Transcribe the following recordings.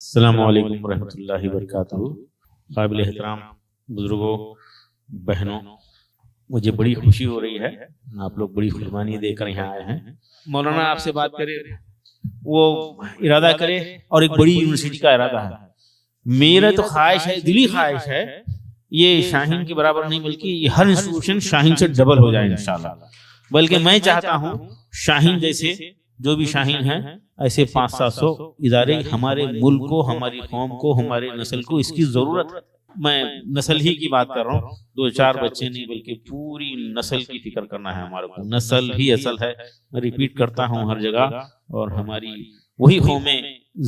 السلام علیکم ورحمۃ اللہ وبرکاتہ۔ قابل احترام بزرگوں، بہنوں، مجھے بڑی خوشی ہو رہی ہے، آپ لوگ بڑی قربانی دے کر یہاں آئے ہیں۔ مولانا آپ سے بات کرے، وہ ارادہ کرے اور ایک بڑی یونیورسٹی کا ارادہ ہے۔ میرا تو خواہش ہے، دلی خواہش ہے، یہ شاہین کے برابر نہیں بلکہ یہ ہر انسٹیٹیوشن شاہین سے ڈبل ہو جائے انشاءاللہ۔ بلکہ میں چاہتا ہوں شاہین جیسے جو بھی شاہین ہیں ایسے 500-700 ادارے ہمارے ملک کو، ہماری قوم کو، ہمارے نسل کو اس کی ضرورت ہے۔ میں نسل ہی کی بات کر رہا ہوں، 2-4 بچے نہیں بلکہ پوری نسل کی فکر کرنا ہے ہمارے کو۔ نسل ہی اصل ہے، میں ریپیٹ کرتا ہوں ہر جگہ، اور ہماری وہی قومیں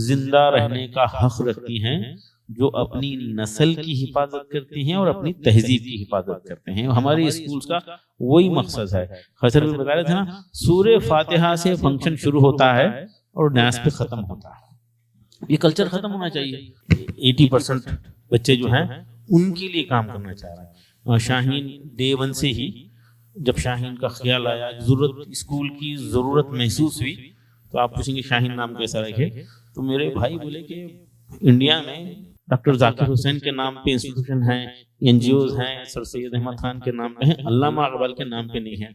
زندہ رہنے کا حق رکھتی ہیں جو اپنی نسل کی حفاظت کرتی ہیں اور اپنی تہذیب کی حفاظت کرتے ہیں۔ ہمارے اسکولز کا وہی مقصد ہے۔ خسر بھی بتا رہے تھے نا، سورہ فاتحہ سے فنکشن شروع ہوتا ہے اور ڈانس پہ ختم ہوتا ہے۔ یہ کلچر ختم ہونا چاہیے۔ 80% بچے جو ہیں ان کے لیے کام کرنا چاہ رہے ہیں۔ اور شاہین ڈے 1 سے ہی جب شاہین کا خیال آیا، ضرورت اسکول کی ضرورت محسوس ہوئی، تو آپ پوچھیں گے شاہین نام کیسا رکھے، تو میرے بھائی بولے کہ انڈیا میں ڈاکٹر ذاکر حسین کے نام پہ انسٹیٹیوشن ہیں، NGOs ہیں، سر سید احمد خان کے نام پہ ہیں، علامہ اقبال کے نام پہ نہیں ہیں،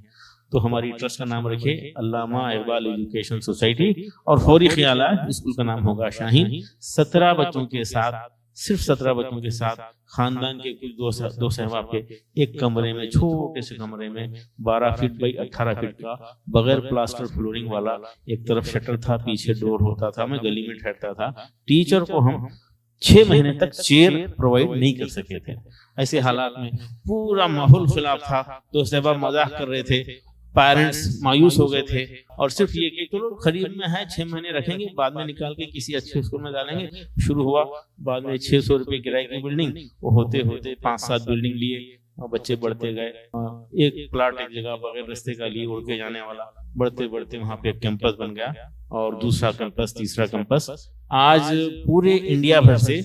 تو ہماری ٹرسٹ کا نام رکھے علامہ اقبال ایجوکیشن سوسائٹی، اور فوری خیال آیا اسکول کا نام ہوگا شاہین۔ 17 بچوں کے ساتھ، صرف 17 بچوں کے ساتھ، خاندان کے کچھ دو صحباب کے ایک کمرے میں، چھوٹے سے کمرے میں 12 فٹ بائی 18 فٹ کا بغیر پلاسٹر فلورنگ والا، ایک طرف شٹر تھا، پیچھے ڈور ہوتا تھا، میں گلی میں ٹھہرتا تھا۔ ٹیچر کو ہم 6 مہینے تک چیئر پرووائڈ نہیں کر سکے تھے۔ ایسے حالات میں پورا ماحول خلاف تھا، تو صحباب مزاح کر رہے تھے، پیرنٹس مایوس ہو گئے تھے، اور صرف یہ کہ چلو قریب میں ہے، 6 مہینے رکھیں گے، بعد میں نکال کے کسی اچھے اسکول میں ڈالیں گے۔ شروع ہوا، بعد میں 600 روپے کرائے کی بلڈنگ، وہ ہوتے ہوتے 5-7 بلڈنگ لیے، اور بچے بڑھتے گئے۔ ایک پلاٹ ایک جگہ بغیر رستے کا لیے، اڑ کے جانے والا، بڑھتے بڑھتے وہاں پہ ایک کیمپس بن گیا، اور دوسرا کیمپس، تیسرا کیمپس۔ آج پورے انڈیا بھر سے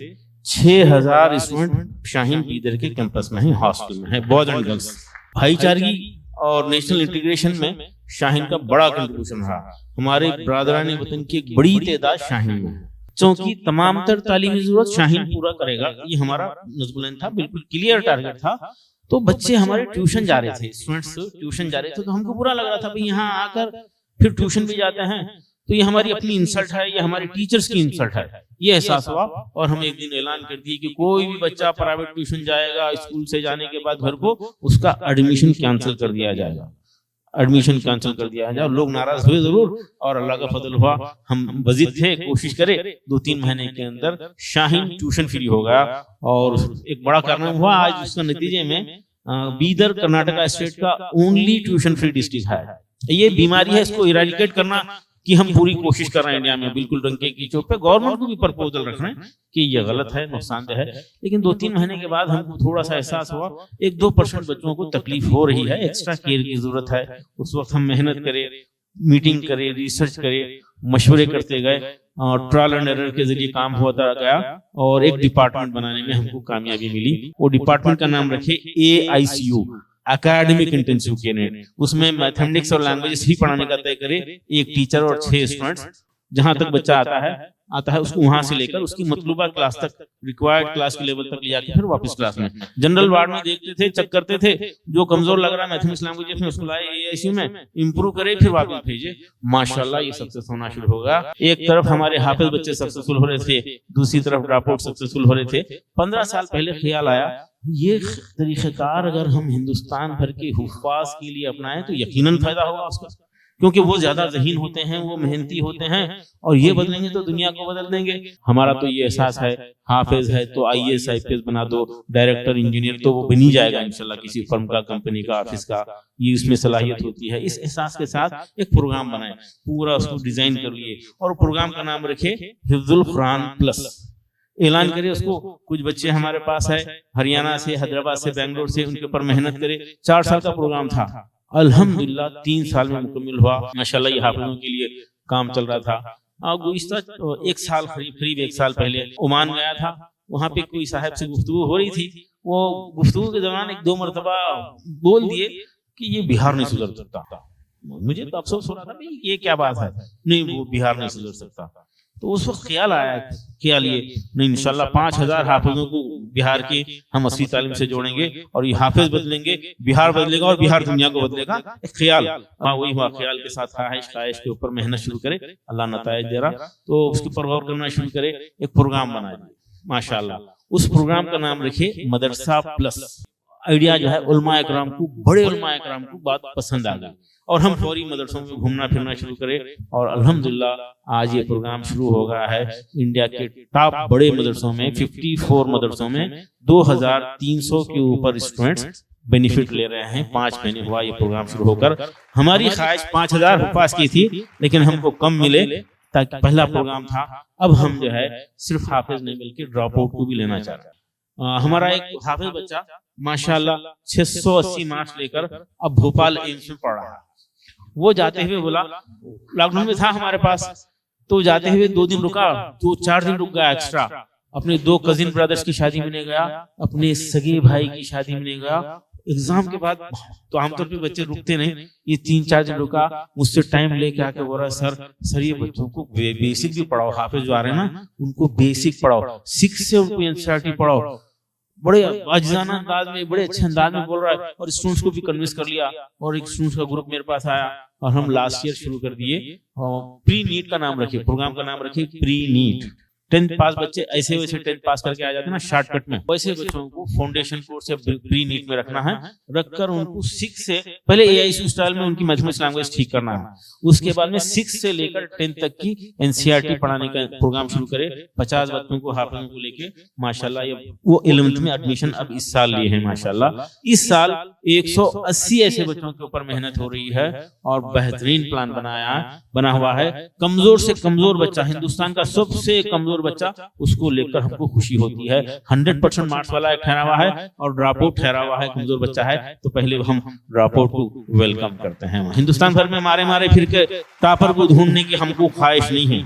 6000 اسٹوڈنٹ شاہین پیدر کے کیمپس میں ہیں، ہاسٹل میں ہیں، بوائز اینڈ گرلس۔ بھائی چارگی اور نیشنل انٹیگریشن میں شاہین کا بڑا کنٹریبیوشن رہا۔ ہمارے برادران وطن کی ایک بڑی تعداد شاہین میں ہے، چونکہ تمام تر تعلیمی ضرورت شاہین پورا کرے گا، یہ ہمارا نظم العین تھا، بالکل کلیئر ٹارگٹ تھا۔ تو بچے ہمارے ٹیوشن جا رہے تھے، اسٹوڈنٹس ٹیوشن جا رہے تھے، تو ہم کو برا لگ رہا تھا بھئی یہاں آ کر پھر ٹیوشن بھی جاتے ہیں، تو یہ ہماری اپنی انسلٹ ہے، یہ ہمارے ٹیچرز کی انسلٹ ہے۔ یہ احساس ہوا، اور ہم ایک دن اعلان کر دیے کہ کوئی بھی بچہ پرائیویٹ ٹیوشن جائے گا، اسکول سے جانے کے بعد گھر کو، اس کا ایڈمیشن کینسل کر دیا جائے گا، ایڈمیشن کینسل کر دیا جائے۔ لوگ ناراض ہوئے ضرور، اور اللہ کا فضل ہوا، ہم مزید تھے، کوشش کرے 2-3 مہینے کے اندر شاہین ٹیوشن فری ہو گیا، اور ایک بڑا کارنامہ ہوا۔ آج اس کا نتیجے میں بیدر کرناٹکا اسٹیٹ کا اونلی ٹیوشن فری ڈسٹرکٹ ہے۔ یہ بیماری ہے، اس کو ایراڈیکیٹ کرنا کہ ہم پوری کوشش کر رہے ہیں انڈیا میں، بالکل ڈنکے کی چوٹ پہ۔ گورنمنٹ کو بھی پرپوزل رکھ رہے ہیں کہ یہ غلط ہے، نقصان دہ ہے، لیکن 2-3 مہینے کے بعد ہم کو تھوڑا سا احساس ہوا 1-2% بچوں کو تکلیف ہو رہی ہے، ایکسٹرا کیئر کی ضرورت ہے۔ اس وقت ہم محنت کرے، میٹنگ کرے، ریسرچ کرے، مشورے کرتے گئے، اور ٹرائل اینڈ ایرر کے ذریعے کام ہوتا گیا، اور ایک ڈپارٹمنٹ بنانے میں ہم کو کامیابی ملی۔ وہ ڈپارٹمنٹ کا نام رکھے AICU، اکیڈمک انٹینسیو کیئر۔ اس میں میتھمیٹکس اور لینگویجز ہی پڑھانے کا طے کرے، ایک ٹیچر اور 6 اسٹوڈنٹس، جہاں تک بچہ آتا ہے اس کو وہاں سے لے کر اس کی مطلوبہ کلاس تک، ریکوائرڈ کلاس کے لیول تک لے جا کے پھر واپس کلاس میں۔ جنرل وارڈ میں دیکھتے تھے، چیک کرتے تھے، جو کمزور لگ رہا ہے میتھمیٹکس لینگویجز میں اس کو لائے AICU میں، امپروو کرے، پھر واپس بھیجے۔ ماشاءاللہ یہ سکسیس ہونا شروع ہوگا۔ ایک طرف ہمارے حافظ بچے سکسیسفل ہو رہے تھے، دوسری طرف ڈراپ آؤٹ سکسیسفل ہو رہے تھے۔ 15 سال پہلے خیال آیا یہ طریقہ کار اگر ہم ہندوستان بھر کے حفاظ کے لیے اپنائیں تو یقیناً فائدہ ہوگا اس کا، کیونکہ وہ زیادہ ذہین ہوتے ہیں، وہ محنتی ہوتے ہیں، اور یہ بدلیں گے تو دنیا کو بدل دیں گے۔ ہمارا تو یہ احساس ہے، حافظ ہے تو IAS IPS بنا دو، ڈائریکٹر انجینئر تو وہ بن ہی جائے گا انشاءاللہ، کسی فرم کا، کمپنی کا، آفس کا، یہ اس میں صلاحیت ہوتی ہے۔ اس احساس کے ساتھ ایک پروگرام بنائیں، پورا اس کو ڈیزائن کر لیے، اور پروگرام کا نام رکھے حفظ القرآن پلس۔ اعلان کرے اس کو، کچھ بچے ہمارے پاس ہے ہریانہ سے، حیدرآباد سے، بنگلور سے، ان کے اوپر محنت کرے۔ 4 سال کا پروگرام تھا، الحمدللہ 3 سال میں مکمل ہوا۔ ماشاءاللہ یہ حافظوں کے لیے کام چل رہا تھا۔ گزشتہ 1 سال قریب 1 سال پہلے عمان گیا تھا، وہاں پہ کوئی صاحب سے گفتگو ہو رہی تھی، وہ گفتگو کے دوران 1-2 مرتبہ بول دیے کہ یہ بہار نہیں سدھر سکتا۔ مجھے تو افسوس ہو رہا تھا یہ کیا بات ہے، نہیں وہ بہار نہیں سدھر سکتا۔ تو اس وقت خیال آیا کیا لیے نہیں انشاءاللہ 5000 حافظوں کو بہار کے ہم اصلی تعلیم سے جوڑیں گے اور یہ حافظ بدلیں گے، بہار بدلے گا اور بہار دنیا کو بدلے گا. ایک خیال وہی ہوا، خیال کے ساتھ خواہش کے اوپر محنت شروع کرے، اللہ نتائج دے رہا تو اس کے اوپر غور کرنا شروع کرے. ایک پروگرام بنائے ماشاءاللہ، اس پروگرام کا نام رکھے مدرسہ پلس. آئیڈیا جو ہے علماء اکرام کو، بڑے علماء اکرام کو بات پسند آ گئی اور ہم فوری مدرسوں میں گھومنا پھرنا شروع کرے اور الحمدللہ آج یہ پروگرام شروع ہو گیا ہے. انڈیا کے ٹاپ بڑے مدرسوں میں 54 مدرسوں میں 2300 کے اوپر اسٹوڈنٹس بینیفٹ لے رہے ہیں. 5 مہینے ہوا یہ پروگرام شروع ہو کر. ہماری خواہش 5000 حفاظ کی تھی لیکن ہم کو کم ملے تاکہ پہلا پروگرام تھا. اب ہم جو ہے صرف حافظ نہیں بلکہ ڈراپ آؤٹ کو بھی لینا چاہ رہے ہیں. ہمارا ایک حافظ بچہ ماشاءاللہ 680 مارکس لے کر اب بھوپال ایمس میں پڑھ رہا ہے. وہ جاتے ہوئے بولا، لاک ڈاؤن میں تھا ہمارے پاس، تو جاتے ہوئے 2 دن رکا، 4 دن رک گیا ایکسٹرا. اپنے 2 کزن برادرز کی شادی میں نہیں گیا، اپنے سگے بھائی کی شادی میں نہیں گیا. ایگزام کے بعد تو عام طور پہ بچے رکتے نہیں، یہ 3-4 دن رکا. مجھ سے ٹائم لے کے آ کے بول رہا سر یہ بچوں کو بیسک بھی پڑھاؤ، حافظ جو آ رہے ہیں نا ان کو بیسک پڑھاؤ، 6 سے ان کو NCERT پڑھاؤ. بڑے عاجزانہ انداز میں، بڑے اچھے انداز میں بول رہا ہے اور اسٹوڈنٹس کو بھی کنوینس کر لیا. اور ایک اسٹوڈنٹس کا گروپ میرے پاس آیا اور ہم لاسٹ ایئر شروع کر دیے. پری نیٹ کا نام رکھے، پروگرام کا نام رکھے پری نیٹ. 10th پاس بچے ایسے ویسے 10th پاس کر کے آ جاتے ہیں نا شارٹ کٹ میں، ویسے بچوں کو فاؤنڈیشن کورس یا پری نیٹ میں رکھنا ہے. رکھ کر ان کو 6 سے پہلے AIC اسٹائل میں ان کی میتھمیٹکس لینگویج ٹھیک کرنا ہے. اس کے بعد میں 6 سے لے کر 10 تک کی NCERT پڑھانے کا پروگرام شروع کرے. 50 بچوں کو حافظوں کو لے کے ماشاءاللہ وہ 11th میں ایڈمیشن اب اس سال لیے ہیں ماشاءاللہ. اس سال 180 ایسے بچوں کے اوپر محنت ہو رہی ہے اور بہترین پلان بنا ہوا ہے. کمزور سے کمزور بچہ، ہندوستان کا سب سے کمزور بچہ، اس کو لے کر ہم کو خوشی ہوتی ہے. 100% مارکس والا ایک ٹھہرا ہوا ہے اور ڈراپ آؤٹ ٹھہرا ہوا ہے، کمزور بچہ ہے تو پہلے ہم ڈراپ آؤٹ کو ویلکم کرتے ہیں. ہندوستان بھر میں مارے پھر کے ٹاپر کو ڈھونڈنے کی ہم کو خواہش نہیں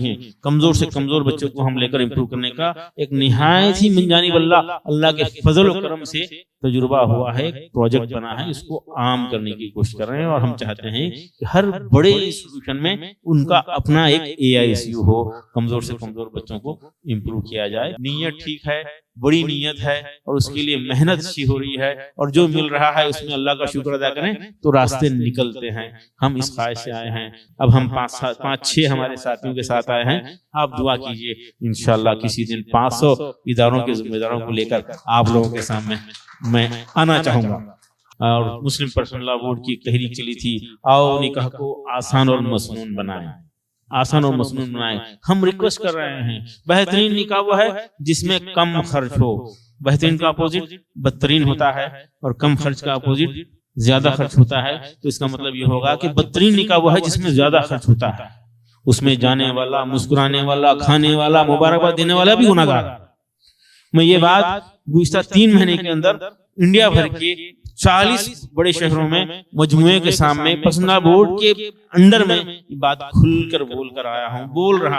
ہے. کمزور سے کمزور بچوں کو ہم لے کر امپروو کرنے کا ایک نہایت ہی من جانب اللہ کے فضل و کرم سے تجربہ ہوا ہے، ایک پروجیکٹ بنا ہے. اس کو عام کرنے کی کوشش کر رہے ہیں اور ہم چاہتے ہیں کہ ہر بڑے انسٹیٹیوشن میں ان کا اپنا ایک AICU ہو، کمزور سے کمزور بچوں کو امپروو کیا جائے. نیت ٹھیک ہے، بڑی نیت ہے اور اس کے لیے محنت اچھی ہو رہی ہے اور جو مل رہا ہے اس میں اللہ کا شکر ادا کریں تو راستے نکلتے ہیں. ہم اس خواہش سے آئے ہیں. اب ہم 5-6 ہمارے ساتھیوں کے ساتھ آئے ہیں. آپ دعا کیجئے انشاءاللہ کسی دن 500 اداروں کے ذمہ داروں کو لے کر آپ لوگوں کے سامنے میں آنا چاہوں گا. اور مسلم پرسنل لا بورڈ کی تحریک چلی تھی، آؤ نکاح کو آسان اور مسنون بنائیں، آسان اور مسنون بنائیں. ہم ریکویسٹ کر رہے ہیں، بہترین نکاح وہ ہے جس میں کم خرچ ہو. بہترین کا اپوزٹ بدترین ہوتا ہے اور کم خرچ کا اپوزٹ زیادہ خرچ ہوتا ہے. تو اس کا مطلب یہ ہوگا کہ بدترین نکاح وہ ہے جس میں زیادہ خرچ ہوتا ہے. اس میں جانے والا، مسکرانے والا، کھانے والا، مبارکباد دینے والا بھی گناہ گار. میں یہ بات گزشتہ 3 مہینے کے اندر انڈیا بھر کے 40 بڑے شہروں میں مجموعے کے سامنے پسندہ بورڈ کے انڈر میں یہ بات کھل کر بول رہا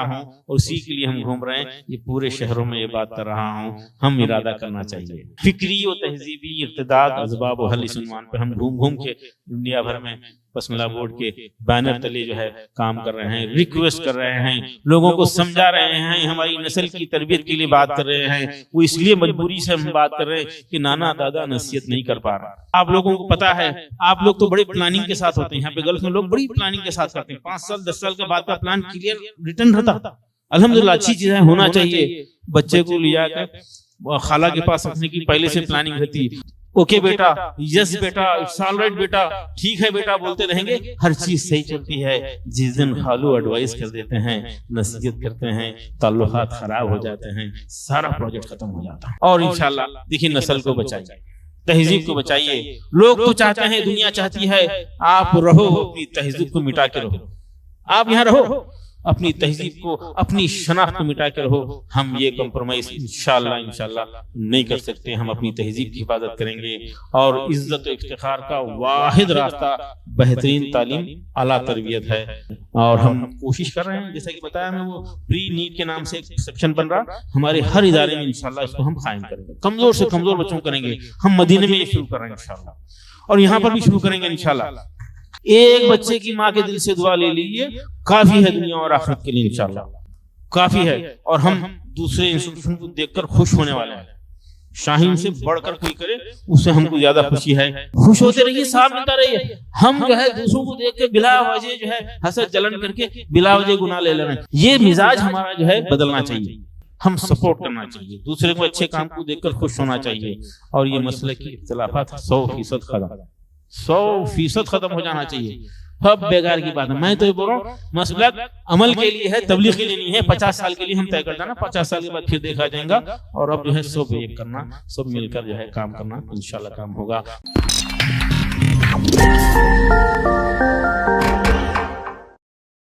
ہوں اور اسی کے لیے ہم گھوم رہے ہیں. یہ پورے شہروں میں یہ بات کر رہا ہوں. ہم ارادہ کرنا چاہیے. فکری و تہذیبی ارتداد اسباب و حل اس عنوان پر ہم گھوم کے انڈیا بھر میں پسندہ بورڈ کے بینر تلے جو ہے کام کر رہے ہیں، ریکویسٹ کر رہے ہیں، لوگوں کو سمجھا رہے ہیں، ہماری نسل کی تربیت کے لیے بات کر رہے ہیں. وہ اس لیے مجبوری سے ہم بات کر رہے ہیں کہ نانا دادا نصیحت نہیں کر پا رہا. آپ لوگوں کو پتا ہے، آپ لوگ تو بڑے پلاننگ کے ساتھ ہوتے ہیں. یہاں پہ گلف میں لوگ بڑی پلاننگ کے ساتھ کرتے ہیں. 5 سال 10 سال کے بعد کا پلان کلیئر ریٹرن رہتا. الحمدللہ اچھی چیزیں ہونا چاہیے. بچے کو لیا کر خالہ کے پاس رکھنے کی پہلے سے پلاننگ رہتی. اوکے بیٹا، یس بیٹا، اٹس آل رائٹ بیٹا، ٹھیک ہے بیٹا بولتے رہیں گے. ہر چیز صحیح چلتی ہے. جس دن خالو ایڈوائز کر دیتے ہیں، نصیحت کرتے ہیں، تعلقات خراب ہو جاتے ہیں، سارا پروجیکٹ ختم ہو جاتا ہے. اور انشاءاللہ دیکھیں نسل کو بچائیے، تہذیب کو بچائیے. لوگ تو چاہتے ہیں، دنیا چاہتی ہے آپ رہو، اپنی تہذیب کو مٹا کے رہو. آپ یہاں رہو، اپنی تہذیب کو، اپنی شناخت کو مٹا کے رہو. ہم یہ کمپرومائز انشاءاللہ نہیں کر سکتے. ہم اپنی تہذیب کی حفاظت کریں گے اور عزت و افتخار کا واحد راستہ بہترین تعلیم، اعلیٰ تربیت ہے. اور ہم کوشش کر رہے ہیں، جیسا کہ بتایا میں، وہ پری نیٹ کے نام سے ایک سیکشن بن رہا ہمارے ہر ادارے میں. انشاءاللہ اس کو ہم قائم کریں گے. کمزور سے کمزور بچوں کریں گے. ہم مدینے میں یہ شروع کر رہے ہیں انشاءاللہ، اور یہاں پر بھی شروع کریں گے انشاءاللہ. ایک بچے کی ماں کے دل سے دعا لے لیجیے، کافی ہے دنیا اور آخرت کے لیے انشاءاللہ، کافی ہے. اور ہم دوسرے انسٹیٹیوشن کو دیکھ کر خوش ہونے والے ہیں. شاہین سے بڑھ کر کوئی کرے اس سے ہم کو زیادہ خوشی ہے. خوش ہوتے رہیے، صاف ملتا رہیے. ہم جو ہے دوسروں کو دیکھ کے بلا وجہ جو ہے حسد جلن کر کے بلا وجہ گناہ لے لینا، یہ مزاج ہمارا جو ہے بدلنا چاہیے. ہم سپورٹ کرنا چاہیے، دوسرے کو اچھے کام کو دیکھ کر خوش ہونا چاہیے. اور یہ مسئلے کی اختلافات 100% ختم، 100% ختم ہو جانا چاہیے. سب بیکار کی بات ہے. میں تو یہ بول رہا ہوں مسلک عمل کے لیے ہے، تبلیغ کے لیے نہیں ہے. 50 سال کے لیے ہم طے کر جانا، 50 سال کے بعد پھر دیکھا جائے گا. اور اب جو ہے سب ایک کرنا، سب مل کر جو ہے کام کرنا، انشاءاللہ کام ہوگا.